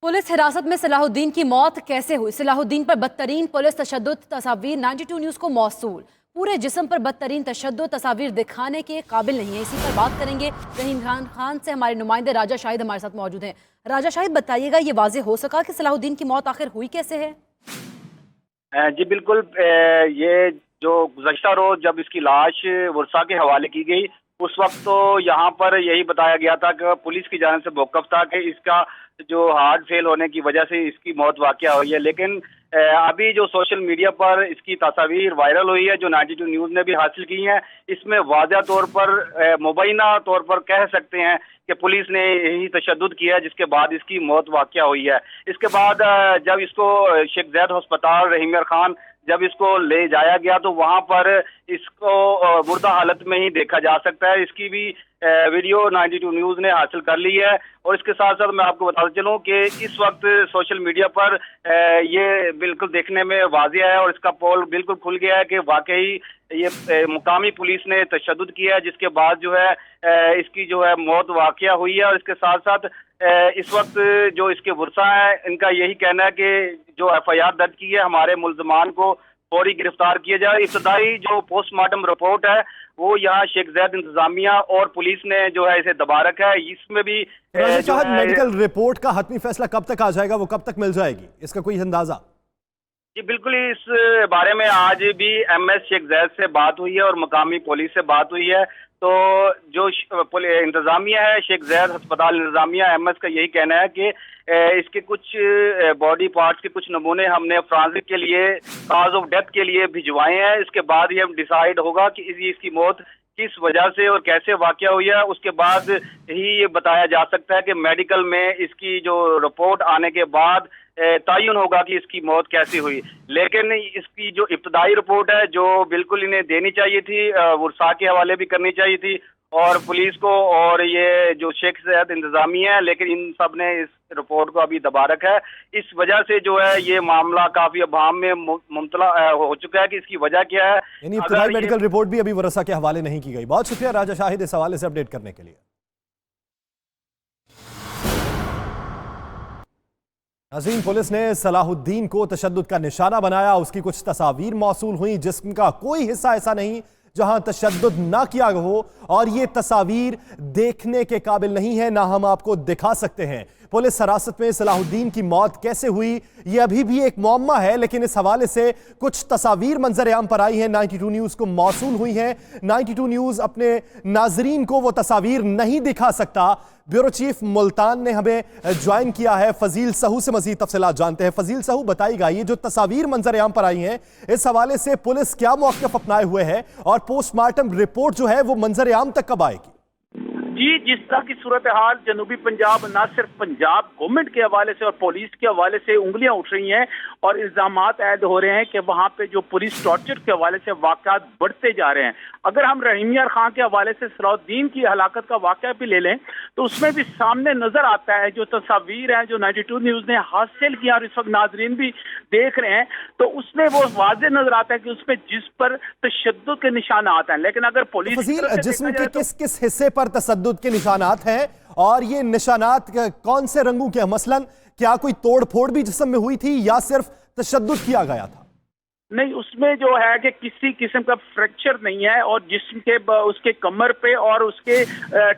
Police हिरासत में सलाहुद्दीन की मौत कैसे हुई? सलाहुद्दीन पर बदतरीन पुलिस तशद्दुद तस्वीर 92 न्यूज़ को मौसूल। पूरे जिस्म पर बदतरीन तशद्दुद तस्वीर दिखाने के काबिल नहीं है। इसी पर बात करेंगे रहीम खान से। हमारे नुमाइंदे राजा शाहिद हमारे साथ मौजूद हैं। राजा शाहिद, बताइएगा, ये वाज़ेह हो सका कि सलाहुद्दीन की मौत आखिर हुई कैसे है? जी बिल्कुल। ये जो गुज़श्ता रोज जब इसकी लाश वर्षा के हवाले की गई, उस वक्त तो यहाँ पर यही बताया गया था कि पुलिस की जानिब से मौक़िफ़ था कि इसका जो हार्ट फेल होने की वजह से इसकी मौत वाक़या हुई है। लेकिन अभी जो सोशल मीडिया पर इसकी तस्वीर वायरल हुई है, जो 92 न्यूज़ ने भी हासिल की है, इसमें वाज़ह तौर पर मुबैना तौर पर कह सकते हैं कि पुलिस ने यही तशद्दुद किया, जिसके बाद इसकी मौत वाक़या हुई है। इसके बाद जब इसको शेख ज़ैद अस्पताल रहीम खान जब इसको ले जाया गया तो वहां पर इसको मुर्दा हालत में ही देखा जा सकता है। इसकी भी वीडियो 92 न्यूज़ ने हासिल कर ली है। और इसके साथ साथ मैं आपको बताता चलूं कि इस वक्त सोशल मीडिया पर ये बिल्कुल देखने में वाज़ेह है और इसका पोल बिल्कुल खुल गया है कि वाकई ये मुकामी पुलिस ने तशद्दुद किया है, जिसके बाद जो है इसकी जो है मौत वाक़या हुई है। और इसके साथ साथ इस वक्त जो इसके वर्सा है, इनका यही कहना है कि जो FIR दर्ज की है, हमारे मुल्ज़मान को फौरी गिरफ्तार किया जाए। इब्तदाई जो पोस्टमार्टम रिपोर्ट है वो यहाँ शेख ज़ैद इंतजामिया और पुलिस ने जो है इसे दबा रखा है। इसमें भी मेडिकल रिपोर्ट का हतमी फैसला कब तक आ जाएगा, वो कब तक मिल जाएगी, इसका कोई अंदाजा? जी बिल्कुल, इस बारे में आज भी MS शेख ज़ैद से बात हुई है और मकामी पुलिस से बात हुई है। तो जो इंतजामिया है, शेख ज़ैद अस्पताल इंतजामिया MS का यही कहना है कि इसके कुछ बॉडी पार्ट्स के कुछ नमूने हमने फॉरेंसिक के लिए काज ऑफ डेथ के लिए भिजवाए हैं। इसके बाद ये डिसाइड होगा कि इसकी मौत किस वजह से और कैसे वाक़या हुई है। उसके बाद ही ये बताया जा सकता है कि मेडिकल में इसकी जो रिपोर्ट आने के बाद तयन होगा कि इसकी मौत कैसी हुई। लेकिन इसकी जो इब्तदाई रिपोर्ट है, जो बिल्कुल इन्हें देनी चाहिए थी, वर्षा के हवाले भी करनी चाहिए थी और पुलिस को, और ये जो शेख ज़ैद इंतजामिया है, लेकिन इन सब ने इस रिपोर्ट को अभी दबा रखा है। इस वजह से जो है ये मामला काफी अभाम में मुमतला हो चुका है कि इसकी वजह क्या है। यानी इब्तदाई मेडिकल रिपोर्ट भी अभी वर्षा के हवाले नहीं की गई। बहुत शुक्रिया राजा शाहिद इस हवाले से अपडेट करने के लिए। नाज़रीन, पुलिस ने सलाहुद्दीन को तशद्दुद का निशाना बनाया। उसकी कुछ तस्वीर मौसूल हुई जिस्म का कोई हिस्सा ऐसा नहीं जहां तशद्दुद ना किया हो, और ये तस्वीर देखने के काबिल नहीं है, ना हम आपको दिखा सकते हैं। पुलिस हिरासत में सलाहुद्दीन की मौत कैसे हुई, ये अभी भी एक मुअम्मा है, लेकिन इस हवाले से कुछ तस्वीर मंजर आम पर आई हैं, 92 न्यूज़ को मौसूल हुई हैं। 92 न्यूज़ अपने नाजरीन को वो तस्वीर नहीं दिखा सकता। ब्यूरो चीफ मुल्तान ने हमें ज्वाइन किया है। फजील सहू से मजीद तफसीलात जानते हैं। फजील सहू, बताइएगा, ये जो तस्वीर मंजर आम पर आई हैं, इस हवाले से पुलिस क्या मौक़िफ़ अपनाए हुए है और पोस्टमार्टम रिपोर्ट जो है वो मंजर आम तक कब आएगी? जी, जिस तरह की सूरत हाल जनूबी पंजाब, ना सिर्फ पंजाब गवर्नमेंट के हवाले से और पुलिस के हवाले से उंगलियां उठ रही हैं और इल्जामात ऐड हो रहे हैं कि वहां पे जो पुलिस टॉर्चर के हवाले से वाक़यात बढ़ते जा रहे हैं। अगर हम रहीम खान के हवाले से सलाहुद्दीन की हलाकत का वाक़या भी ले लें तो उसमें भी सामने नजर आता है, जो तस्वीर है जो 92 न्यूज़ ने हासिल किया और इस वक्त नाजरीन भी देख रहे हैं, तो उसमें वो वाज़े नजर आता है कि उसमें जिस पर तशद्दुद के निशान आते हैं। लेकिन अगर पुलिस जिस्म के किस हिस्से पर तशद्दुद के निशानात हैं और ये निशानात कौन से रंगों के हैं? मसलन क्या कोई तोड़ फोड़ भी जिस्म में हुई थी या सिर्फ तशद्दुद किया गया था? नहीं, उसमें जो है कि किसी किस्म का फ्रैक्चर नहीं है और जिस्म के उसके कमर पे और उसके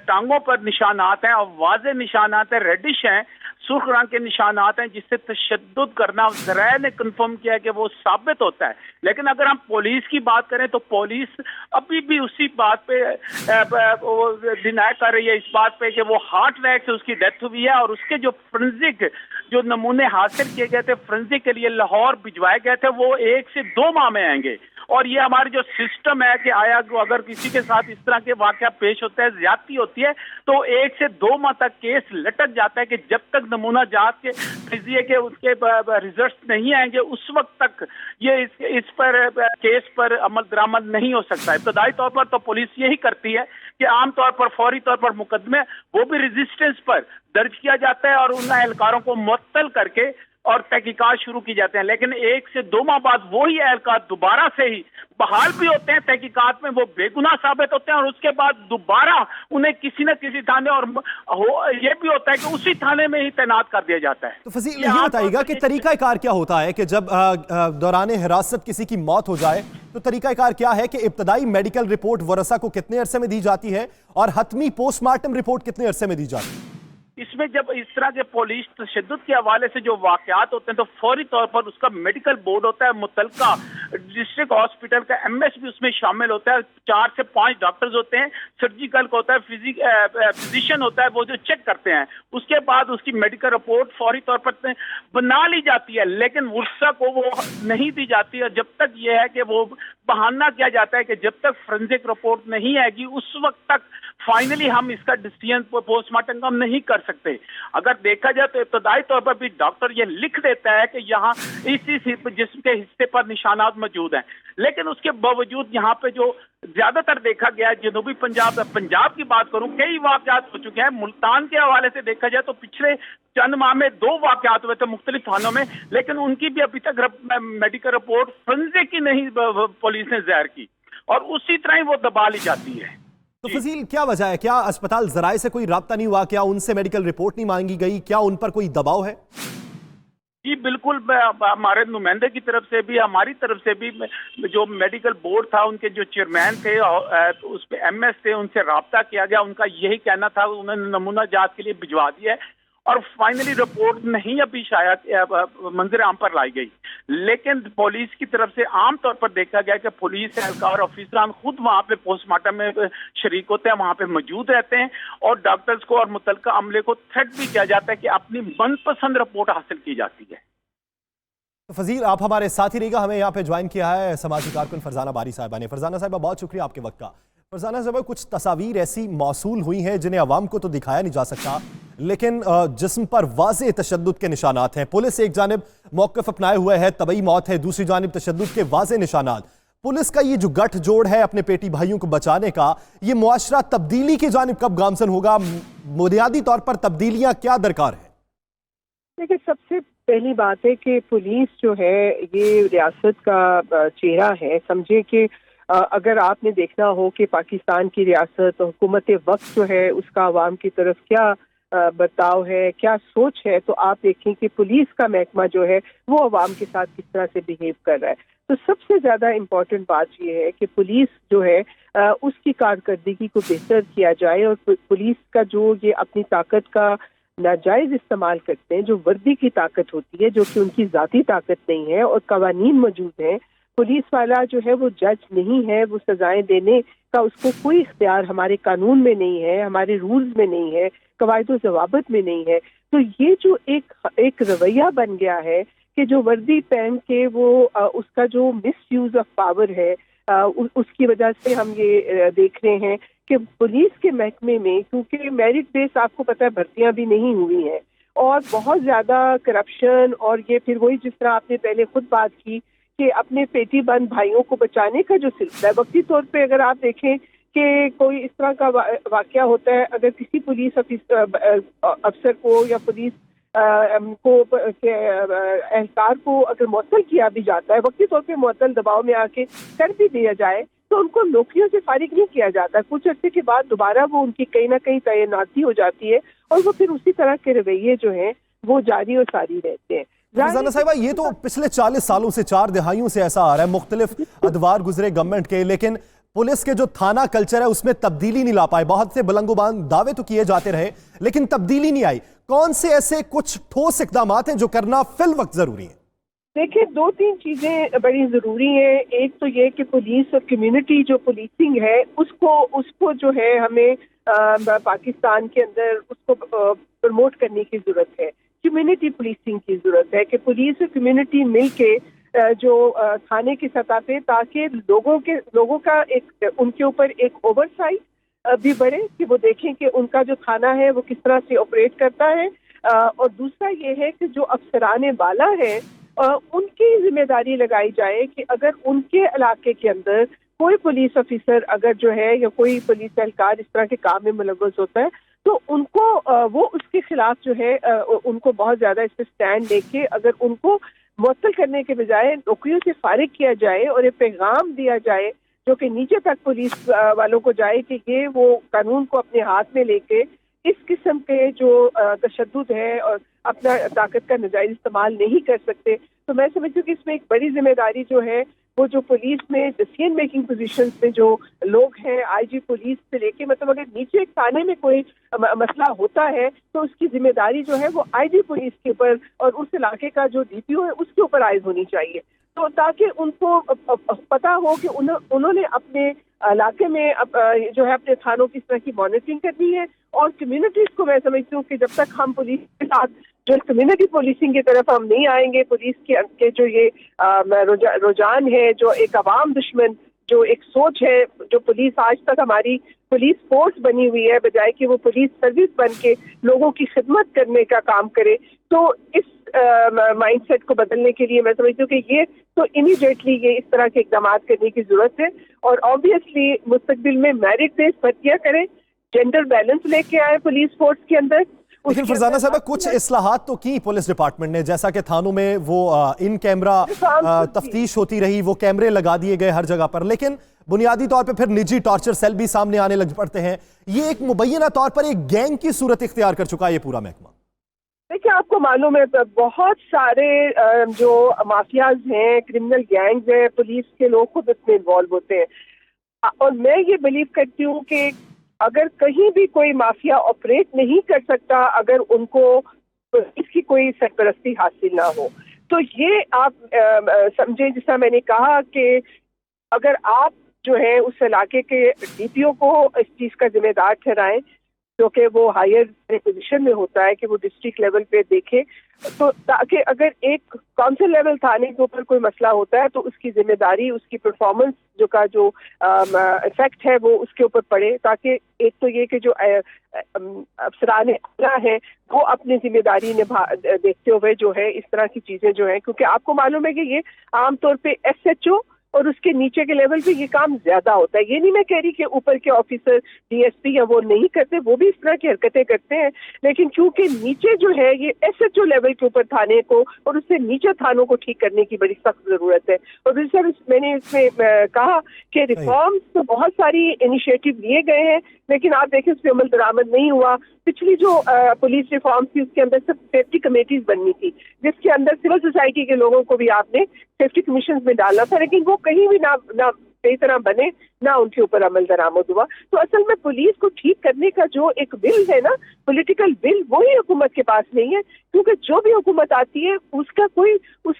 टांगों पर निशानात हैं और वाज़े निशानात हैं, रेडिश हैं, सुर्ख रंग के निशानात हैं, जिससे तशद्दुद करना ज़राए ने कंफर्म किया है कि वो साबित होता है। लेकिन अगर हम पुलिस की बात करें तो पुलिस अभी भी उसी बात पे डिनाई कर रही है, इस बात पे कि वो हार्ट अटैक से उसकी डेथ हुई है और उसके जो फोरेंसिक जो नमूने हासिल किए गए थे फोरेंसिक के लिए लाहौर भिजवाए गए थे, वो 1 से 2 माह में आएंगे। और ये हमारी जो सिस्टम है कि अगर किसी के साथ इस तरह के वाक़या पेश होते हैं, ज्यादती होती है, तो 1 से 2 माह तक केस लटक जाता है कि जब तक नमूना जांच के फिजिए के उसके रिजल्ट नहीं आएंगे उस वक्त तक ये इस पर केस पर अमल दरामद नहीं हो सकता। इब्तदाई तौर पर तो पुलिस यही करती है कि आमतौर पर फौरी तौर पर मुकदमे वो भी रेजिस्टेंस पर दर्ज किया जाता है और उन एहलकारों को मुअत्तल करके और तहकीकात शुरू की जाते हैं, लेकिन 1 से 2 माह बाद वही एहलकार दोबारा से ही बहाल भी होते हैं। तहकीकात में वो बेगुनाह साबित होते हैं और उसके बाद दोबारा उन्हें किसी न किसी थाने और ये भी होता है कि उसी थाने में ही तैनात कर दिया जाता है। तो फजील ये बताइएगा कि तरीकाकार क्या होता है कि जब दौरान हिरासत किसी की मौत हो जाए तो तरीकाकार क्या है कि इब्तदाई मेडिकल रिपोर्ट वरसा को कितने अरसे में दी जाती है और हतमी पोस्टमार्टम रिपोर्ट कितने अरसे में दी जाती है? इसमें जब इस तरह के पुलिस तशद्दुद के हवाले से जो वाकयात होते हैं तो फौरी तौर पर उसका मेडिकल बोर्ड होता है, मुतलका डिस्ट्रिक्ट हॉस्पिटल का एमएस भी उसमें शामिल होता है, 4 से 5 डॉक्टर्स होते हैं, सर्जिकल का होता है, फिजिशियन होता है, वो जो चेक करते हैं। उसके बाद उसकी मेडिकल रिपोर्ट फौरी तौर पर बना ली जाती है, लेकिन वर्सा को वो नहीं दी जाती है जब तक ये है कि वो बहाना किया जाता है कि जब तक फोरेंसिक रिपोर्ट नहीं आएगी उस वक्त तक फाइनली हम इसका डिसीजन पोस्टमार्टम हम नहीं कर सकते। अगर देखा जाए तो इब्तदाई तौर पर भी डॉक्टर ये लिख देता है कि यहाँ इस जिस्म के हिस्से पर निशानात मौजूद हैं, लेकिन उसके बावजूद यहाँ पे जो ज्यादातर देखा गया है जनूबी पंजाब की बात करूं, कई वाकयात हो चुके हैं। मुल्तान के हवाले से देखा जाए तो पिछले चंद माह में 2 वाकयात हुए थे मुख्तलिफ थानों में, लेकिन उनकी भी अभी तक मेडिकल रिपोर्ट फोरेंसिक की नहीं पुलिस ने ज़ाहिर की और उसी तरह ही वो दबा ली जाती है। तो फजील क्या वजह है? क्या अस्पताल जराए से कोई राब्ता नहीं हुआ? क्या उनसे मेडिकल रिपोर्ट नहीं मांगी गई? क्या उन पर कोई दबाव है? जी बिल्कुल, हमारे नुमाइंदे की तरफ से भी हमारी तरफ से भी जो मेडिकल बोर्ड था उनके जो चेयरमैन थे उस पे एमएस थे, उनसे राब्ता किया गया। उनका यही कहना था, उन्होंने नमूना जांच के लिए भिजवा दिया है और फाइनली रिपोर्ट नहीं अभी शायद मंजर आम पर लाई गई, लेकिन पुलिस की तरफ से आम तौर पर देखा गया कि पुलिस एहलकार ऑफिसरान खुद वहां पे पोस्टमार्टम में शरीक होते हैं, वहां पे मौजूद रहते हैं और डॉक्टर्स को और मुतलका अमले को थ्रेट भी किया जाता है कि अपनी मनपसंद रिपोर्ट हासिल की जाती है। तो फजील आप हमारे साथ ही रहेगा, हमें यहाँ पे ज्वाइन किया है समाजी कारकुन फरजाना बारी साहिबा ने। फरजाना साहिबा बहुत शुक्रिया आपके वक्त का। फरजाना साहिबा कुछ तस्वीर ऐसी मौसूल हुई हैं जिन्हें अवाम को तो दिखाया नहीं जा सकता, लेकिन जिस्म पर वाज़ेह तशद्दुद के निशानात हैं। पुलिस एक जानिब मौक़िफ़ अपनाए हुए है, तबई मौत है, दूसरी जानिब तशद्दुद के वाज़ेह निशानात। पुलिस का ये जो गठजोड़ है अपने पेटी भाइयों को बचाने का, ये मुआशरा तब्दीली की जानिब कब गामजन होगा? बुनियादी तौर पर तब्दीलियाँ क्या दरकार है? देखिए, सबसे पहली बात है कि पुलिस जो है ये रियासत का चेहरा है। समझे कि अगर आपने देखना हो कि पाकिस्तान की रियासत हुकूमत वक्त जो है उसका आवाम की तरफ क्या बर्ताव है, क्या सोच है, तो आप देखें कि पुलिस का महकमा जो है वो आवाम के साथ किस तरह से बिहेव कर रहा है। तो सबसे ज़्यादा इम्पोर्टेंट बात ये है कि पुलिस जो है उसकी कारकर्दगी को बेहतर किया जाए और पुलिस का जो ये अपनी ताकत का नाजायज इस्तेमाल करते हैं, जो वर्दी की ताकत होती है, जो कि उनकी ज़ाती ताकत नहीं है और कवानीन मौजूद हैं। पुलिस वाला जो है वो जज नहीं है, वो सजाएं देने का उसको कोई इख्तियार हमारे कानून में नहीं है, हमारे रूल्स में नहीं है, कवायद व ज़वाबित में नहीं है। तो ये जो एक रवैया बन गया है कि जो वर्दी पहन के वो उसका जो मिस यूज ऑफ पावर है, उसकी वजह से हम ये देख रहे हैं कि पुलिस के महकमे में, क्योंकि मेरिट बेस आपको पता है भर्तियां भी नहीं हुई हैं और बहुत ज़्यादा करप्शन, और ये फिर वही जिस तरह आपने पहले खुद बात की कि अपने पेटी बंद भाइयों को बचाने का जो सिलसिला है, वक्ती तौर पे अगर आप देखें कि कोई इस तरह का वाकया होता है, अगर किसी पुलिस अफसर को या पुलिस को एहलकार को अगर मुअत्तल किया भी जाता है, वक्ती तौर पे मुअत्तल दबाव में आके कर भी दिया जाए, तो उनको नौकरियों से फारिग नहीं किया जाता। कुछ अर्से के बाद दोबारा वो उनकी कहीं ना कहीं तैनाती हो जाती है और वो फिर उसी तरह के रवैये जो हैं वो जारी और सारी रहते हैं। फरजाना साहिबा, ये तो पिछले 40 सालों से, 4 दहाइयों से ऐसा आ रहा है, मुख्तलिफ अदवार गुजरे गवर्नमेंट के, लेकिन पुलिस के जो थाना कल्चर है उसमें तब्दीली नहीं ला पाए। बहुत से बुलंदोबान दावे तो किए जाते रहे लेकिन तब्दीली नहीं आई। कौन से ऐसे कुछ ठोस इकदाम हैं जो करना फिल वक्त जरूरी है? देखिए, 2-3 चीजें बड़ी जरूरी हैं। एक तो ये कि पुलिस और कम्युनिटी जो पुलिसिंग है उसको जो है हमें पाकिस्तान के अंदर उसको प्रमोट करने की जरूरत है। कम्युनिटी पुलिसिंग की जरूरत है कि पुलिस और कम्युनिटी मिल के जो थाने की सतह पे, ताकि लोगों का एक उनके ऊपर एक ओवरसाइट भी बढ़े कि वो देखें कि उनका जो थाना है वो किस तरह से ऑपरेट करता है। और दूसरा ये है कि जो अफसरान बाला है उनकी जिम्मेदारी लगाई जाए कि अगर उनके इलाके के अंदर कोई पुलिस ऑफिसर अगर जो है या कोई पुलिस एहलकार इस तरह के काम में मुलव्वस होता है تو ان کو وہ اس کے خلاف جو ہے ان کو بہت زیادہ اس پہ اسٹینڈ لے کے اگر ان کو معطل کرنے کے بجائے نوکریوں سے فارغ کیا جائے اور ایک پیغام دیا جائے جو کہ نیچے تک پولیس والوں کو جائے کہ یہ وہ قانون کو اپنے ہاتھ میں لے کے اس قسم کے جو تشدد ہے اور اپنا طاقت کا ناجائز استعمال نہیں کر سکتے. تو میں سمجھتی ہوں کہ اس میں ایک بڑی ذمہ داری جو ہے وہ جو پولیس میں ڈیسیژن میکنگ پوزیشنز میں جو لوگ ہیں آئی جی پولیس سے لے کے مطلب اگر نیچے ایک تھانے میں کوئی مسئلہ ہوتا ہے تو اس کی ذمہ داری جو ہے وہ آئی جی پولیس کے اوپر اور اس علاقے کا جو ڈی پی او ہے اس کے اوپر عائد ہونی چاہیے. تو تاکہ ان کو پتا ہو کہ انہوں نے اپنے علاقے میں جو ہے اپنے تھانوں کی اس طرح کی مانیٹرنگ کرنی ہے. اور کمیونٹیز کو میں سمجھتی ہوں کہ جب تک ہم پولیس کے ساتھ جو کمیونٹی پولیسنگ کی طرف ہم نہیں آئیں گے, پولیس کے جو یہ رجحان ہے, جو ایک عوام دشمن جو ایک سوچ ہے, جو پولیس آج تک ہماری پولیس فورس بنی ہوئی ہے بجائے کہ وہ پولیس سروس بن کے لوگوں کی خدمت کرنے کا کام کرے, تو اس مائنڈ سیٹ کو بدلنے کے لیے میں سمجھتی ہوں کہ یہ تو امیڈیٹلی یہ اس طرح کے اقدامات کرنے کی ضرورت ہے. اور آبویسلی مستقبل میں میرٹ بیس بھرتیاں کریں, جینڈر بیلنس لے کے آئے پولیس فورس کے اندر. لیکن فرزانہ صاحبہ کچھ اصلاحات تو کی پولیس ڈپارٹمنٹ نے, جیسا کہ تھانوں میں وہ ان کیمرہ تفتیش ہوتی رہی, وہ کیمرے لگا دیے گئے ہر جگہ پر, لیکن بنیادی طور پہ پھر نجی ٹارچر سیل بھی سامنے آنے لگ پڑتے ہیں. یہ ایک مبینہ طور پر ایک گینگ کی صورت اختیار کر چکا ہے یہ پورا محکمہ. دیکھیں آپ کو معلوم ہے بہت سارے جو مافیاز ہیں, کرمنل گینگز ہیں, پولیس کے لوگ خود اس میں انوالو ہوتے ہیں. اور میں یہ بلیو کرتی ہوں کہ اگر کہیں بھی کوئی مافیا آپریٹ نہیں کر سکتا اگر ان کو اس کی کوئی سرپرستی حاصل نہ ہو, تو یہ آپ سمجھیں جس طرح میں نے کہا کہ اگر آپ جو ہے اس علاقے کے ڈی پی او کو اس چیز کا ذمہ دار ٹھہرائیں جو کہ وہ ہائر پوزیشن میں ہوتا ہے کہ وہ ڈسٹرکٹ لیول پہ دیکھے, تو تاکہ اگر ایک کونسل لیول تھانے کے اوپر کوئی مسئلہ ہوتا ہے تو اس کی ذمہ داری, اس کی پرفارمنس جو افیکٹ ہے وہ اس کے اوپر پڑے, تاکہ ایک تو یہ کہ جو افسران اعلیٰ ہیں وہ اپنی ذمہ داری دیکھتے ہوئے جو ہے اس طرح کی چیزیں جو ہیں, کیونکہ آپ کو معلوم ہے کہ یہ عام طور پہ ایس ایچ او اور اس کے نیچے کے لیول پہ یہ کام زیادہ ہوتا ہے. یہ نہیں میں کہہ رہی کہ اوپر کے آفیسر ڈی ایس پی یا وہ نہیں کرتے, وہ بھی اس طرح کی حرکتیں کرتے ہیں, لیکن کیونکہ نیچے جو ہے یہ ایس ایچ او لیول کے اوپر تھانے کو اور اس سے نیچے تھانوں کو ٹھیک کرنے کی بڑی سخت ضرورت ہے. اور سر میں نے اس میں کہا کہ ریفارمز تو بہت ساری انیشیٹو لیے گئے ہیں, لیکن آپ دیکھیں اس پہ عمل درآمد نہیں ہوا. پچھلی جو پولیس ریفارم تھی اس کے اندر سب سیفٹی کمیٹیز بننی تھی, جس کے اندر سول سوسائٹی کے لوگوں کو بھی آپ نے سیفٹی کمیشنز میں ڈالنا تھا, لیکن وہ کہیں بھی نہ صحیح طرح بنے, نہ ان کے اوپر عمل درآمد ہوا. تو اصل میں پولیس کو ٹھیک کرنے کا جو ایک ول ہے نا, پولیٹیکل ول, وہی حکومت کے پاس نہیں ہے, کیونکہ جو بھی حکومت آتی ہے اس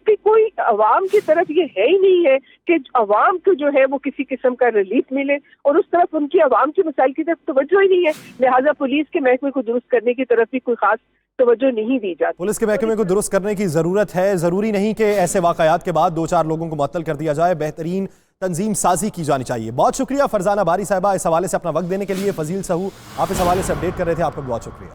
کی کوئی عوام کی طرف یہ ہے ہی نہیں ہے کہ عوام کو جو ہے وہ کسی قسم کا ریلیف ملے, اور اس طرف ان کی عوام کے مسائل کی طرف توجہ ہی نہیں ہے. لہٰذا پولیس کے محکمے کو درست کرنے کی طرف بھی کوئی خاص توجہ نہیں دی جاتی. پولیس کے محکمے کو درست کرنے کی ضرورت ہے. ضروری نہیں کہ ایسے واقعات کے بعد 2-4 لوگوں کو معطل کر دیا جائے, بہترین تنظیم سازی کی جانی چاہیے. بہت شکریہ فرزانہ باری صاحبہ اس حوالے سے اپنا وقت دینے کے لیے. فضیل سہو آپ اس حوالے سے اپڈیٹ کر رہے تھے, آپ کا بہت شکریہ.